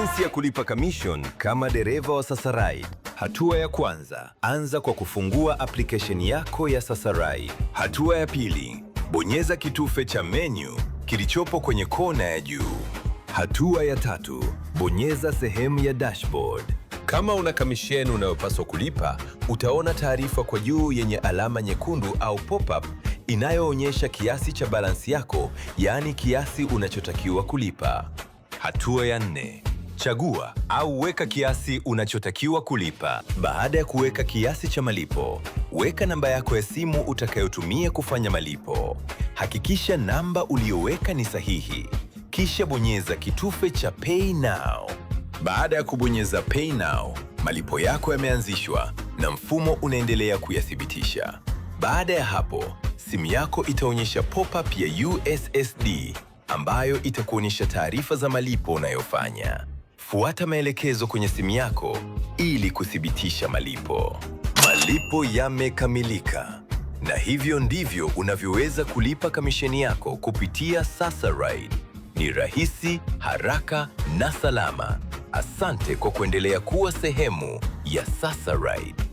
Jinsi ya kulipa commission kama dereva wa Sasaride. Hatua ya kwanza, anza kwa kufungua application yako ya Sasaride. Hatua ya pili, bonyeza kitufe cha menu kilichopo kwenye kona ya juu. Hatua ya tatu, bonyeza sehemu ya dashboard. Kama una kamisheni unayopaswa kulipa, utaona taarifa kwa juu yenye alama nyekundu au pop-up inayoonyesha kiasi cha balansi yako, yaani kiasi unachotakiwa kulipa. Hatua ya nne, chagua au weka kiasi unachotakiwa kulipa. Baada ya kuweka kiasi cha malipo, weka namba yako ya simu utakayotumia kufanya malipo. Hakikisha namba uliyoweka ni sahihi, kisha bonyeza kitufe cha Pay Now. Baada ya kubonyeza Pay Now, malipo yako yameanzishwa na mfumo unaendelea kuyathibitisha. Baada ya hapo, simu yako itaonyesha pop-up ya USSD ambayo itakuonyesha taarifa za malipo unayofanya. Fuata maelekezo kwenye simu yako ili kuthibitisha malipo. Malipo yamekamilika. Na hivyo ndivyo unavyoweza kulipa kamisheni yako kupitia Sasaride. Ni rahisi, haraka na salama. Asante kwa kuendelea kuwa sehemu ya Sasaride.